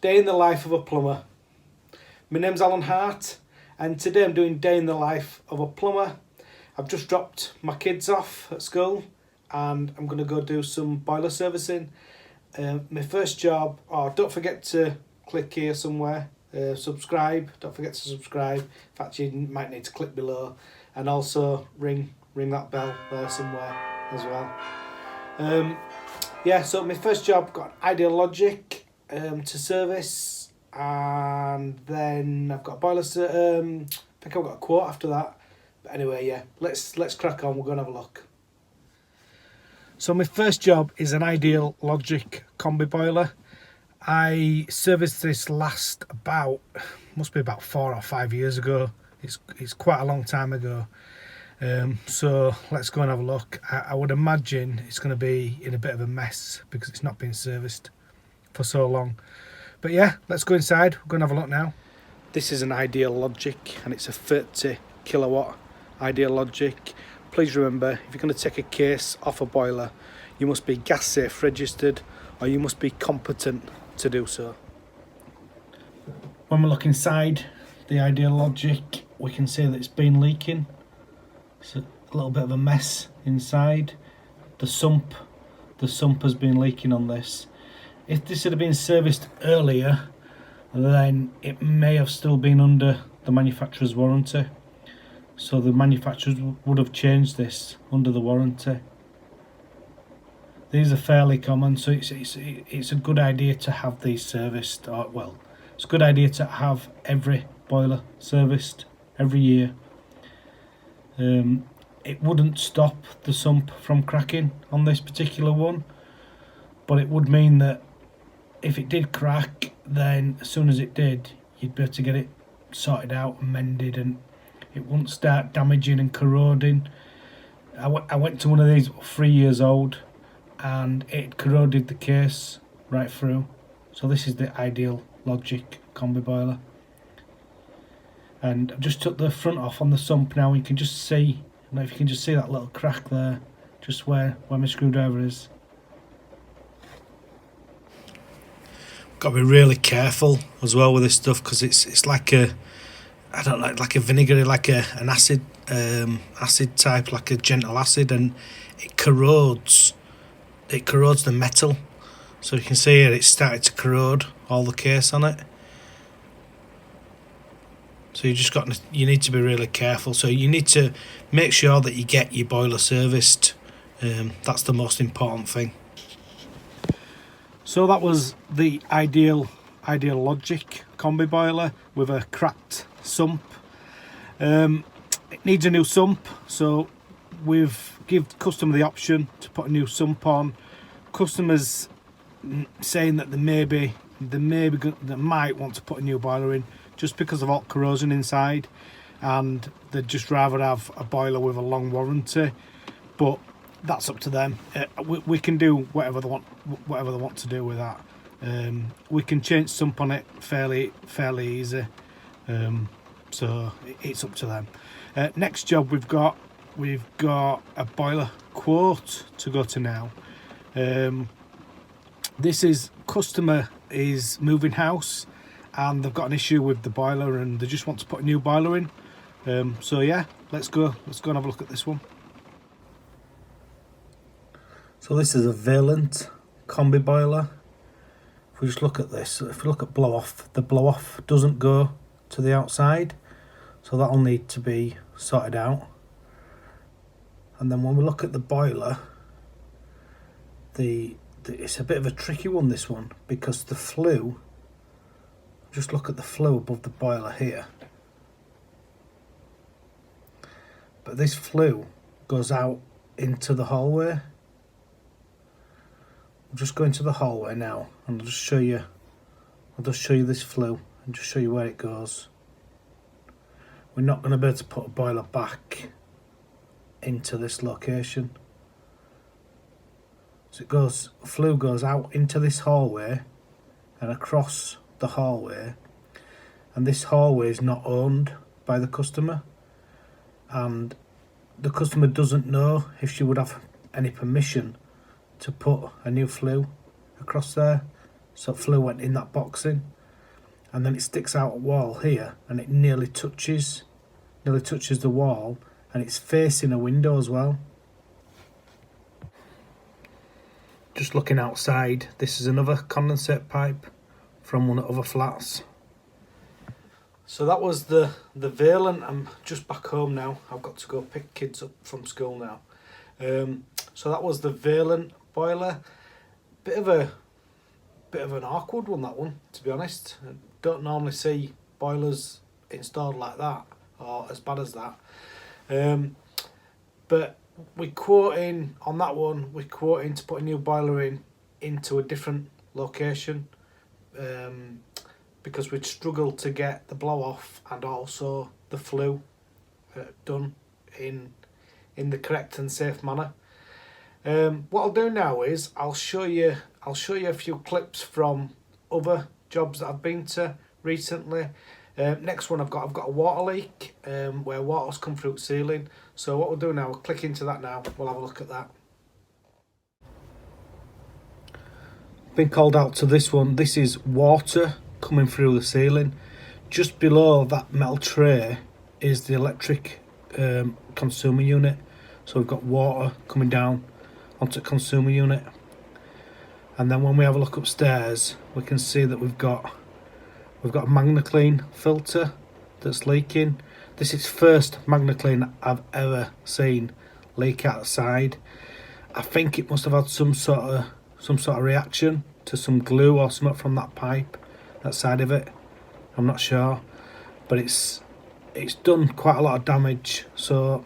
Day in the life of a plumber. My name's Alan Hart, and today I'm doing day in the life of a plumber. I've just dropped my kids off at school and I'm going to go do some boiler servicing. My first job, don't forget to click here somewhere, subscribe, don't forget to subscribe. In fact, you might need to click below, and also ring that bell there somewhere as well. So my first job, got Ideal Logic to service, and then I've got a boiler. I think I've got a quote after that. But anyway, yeah, let's crack on. We're going to have a look. So my first job is an Ideal Logic combi boiler. I serviced this must be about 4 or 5 years ago. It's quite a long time ago. So let's go and have a look. I would imagine it's going to be in a bit of a mess because it's not been serviced for so long. But yeah, let's go inside. We're going to have a look now. This is an Ideal Logic and it's a 30 kilowatt Ideal Logic. Please remember, if you're going to take a case off a boiler, you must be gas safe registered or you must be competent to do so. When we look inside the Ideal Logic, we can see that it's been leaking. It's a little bit of a mess inside. The sump has been leaking on this. If this had been serviced earlier, then it may have still been under the manufacturer's warranty. So the manufacturers would have changed this under the warranty. These are fairly common, so it's a good idea to have these serviced. It's a good idea to have every boiler serviced every year. It wouldn't stop the sump from cracking on this particular one, but it would mean that if it did crack, then as soon as it did, you'd be able to get it sorted out and mended, and it wouldn't start damaging and corroding. I went to one of these 3 years old and it corroded the case right through. So this is the Ideal Logic combi boiler. And I've just took the front off on the sump now. You can just see, I don't know if you can just see that little crack there, just where my screwdriver is. Got to be really careful as well with this stuff because it's like a, I don't know, like a vinegary, like an acid type, like a gentle acid, and it corrodes the metal. So you can see here it's started to corrode all the case on it. So you need to be really careful. So you need to make sure that you get your boiler serviced. That's the most important thing. So that was the Ideal Logic combi boiler with a cracked sump. It needs a new sump, so we've given the customer the option to put a new sump on. Customers saying that they might want to put a new boiler in just because of all corrosion inside, and they'd just rather have a boiler with a long warranty. But that's up to them. We can do whatever they want to do with that. We can change sump on it fairly easy. So it's up to them. Next job we've got a boiler quote to go to now. This is customer is moving house and they've got an issue with the boiler and they just want to put a new boiler in. So yeah, let's go and have a look at this one. So this is a Vaillant combi boiler. If we just look at this, if we look at blow off, the blow off doesn't go to the outside, so that'll need to be sorted out. And then when we look at the boiler, it's a bit of a tricky one, this one, because the flue, just look at the flue above the boiler here, but this flue goes out into the hallway. I'll just go into the hallway now and I'll just show you this flue and just show you where it goes. We're not going to be able to put a boiler back into this location. So flue goes out into this hallway and across the hallway, and this hallway is not owned by the customer, and the customer doesn't know if she would have any permission to put a new flue across there. so fluid went in that boxing, and then it sticks out a wall here, and it nearly touches the wall, and it's facing a window as well. Just looking outside, this is another condensate pipe from one of the other flats. So that was the Vaillant. I'm just back home now. I've got to go pick kids up from school now. So that was the Vaillant boiler. Bit of an awkward one, that one, to be honest. I don't normally see boilers installed like that, or as bad as that. But we're quoting on that one. We're quoting to put a new boiler into a different location, because we'd struggled to get the blow off and also the flue done in the correct and safe manner. What I'll do now is I'll show you a few clips from other jobs that I've been to recently. Next one I've got a water leak where water's come through the ceiling. So what we'll do now, we'll click into that now. We'll have a look at that. Been called out to this one. This is water coming through the ceiling. Just below that metal tray is the electric consumer unit. So we've got water coming down onto the consumer unit. And then when we have a look upstairs, we can see that we've got a magnaclean filter that's leaking. This is first magnaclean I've ever seen leak out the side. I think it must have had some sort of reaction to some glue or something from that pipe, that side of it. I'm not sure, but it's done quite a lot of damage. So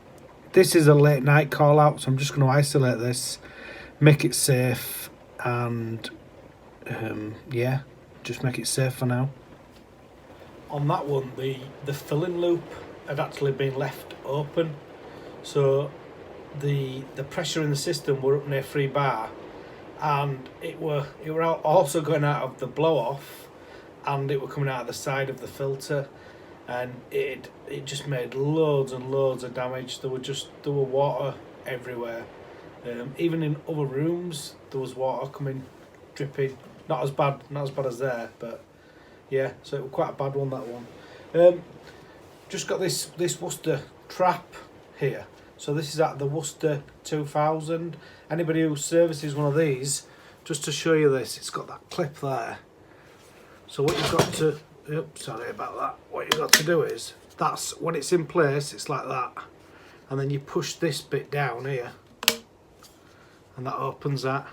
this is a late night call out, so I'm just going to isolate this, make it safe, and yeah, just make it safe for now. On that one, the filling loop had actually been left open, so the pressure in the system were up near 3 bar, and it were also going out of the blow off, and it were coming out of the side of the filter, and it just made loads and loads of damage. There were water everywhere. Even in other rooms there was water coming, dripping. Not as bad as there, but yeah, so it was quite a bad one, that one. Just got this Worcester trap here. So this is at the Worcester 2000. Anybody who services one of these, just to show you this, it's got that clip there. So what you've got to, sorry about that. What you've got to do is, that's when it's in place, it's like that, and then you push this bit down here, and that opens that.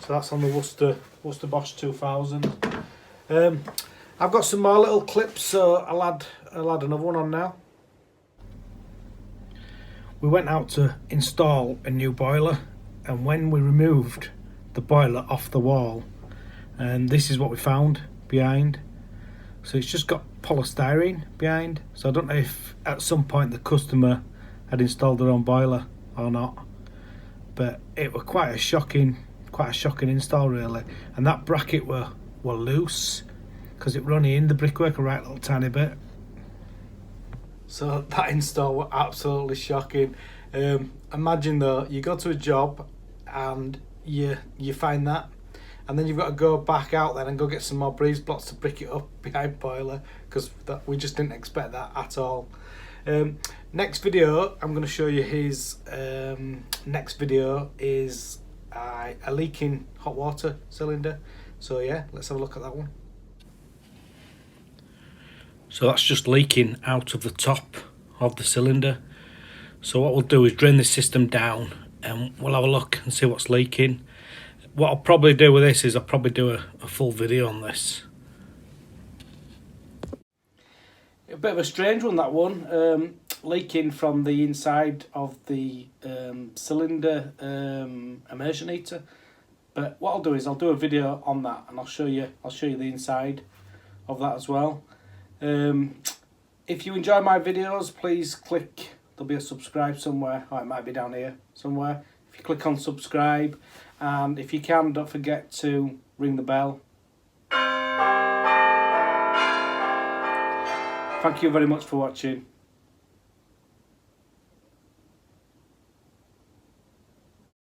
So that's on the Worcester Bosch 2000. I've got some more little clips, so I'll add another one on now. We went out to install a new boiler, and when we removed the boiler off the wall, and this is what we found behind. So it's just got polystyrene behind. So I don't know if at some point the customer had installed their own boiler or not, but it was quite a shocking install really. And that bracket were loose because it were only in the brickwork a right little tiny bit. So that install was absolutely shocking. Imagine though, you go to a job and you find that, and then you've got to go back out then and go get some more breeze blocks to brick it up behind boiler, because we just didn't expect that at all. Next video I'm going to show you his next video is a leaking hot water cylinder. So yeah, let's have a look at that one. So that's just leaking out of the top of the cylinder. So what we'll do is drain the system down and we'll have a look and see what's leaking. What I'll probably do with this is I'll probably do a full video on this. A bit of a strange one, that one. Leaking from the inside of the cylinder immersion heater. But what I'll do is I'll do a video on that, and I'll show you the inside of that as well. If you enjoy my videos, please click, there'll be a subscribe somewhere, or it might be down here somewhere. If you click on subscribe, and if you can, don't forget to ring the bell. Thank you very much for watching.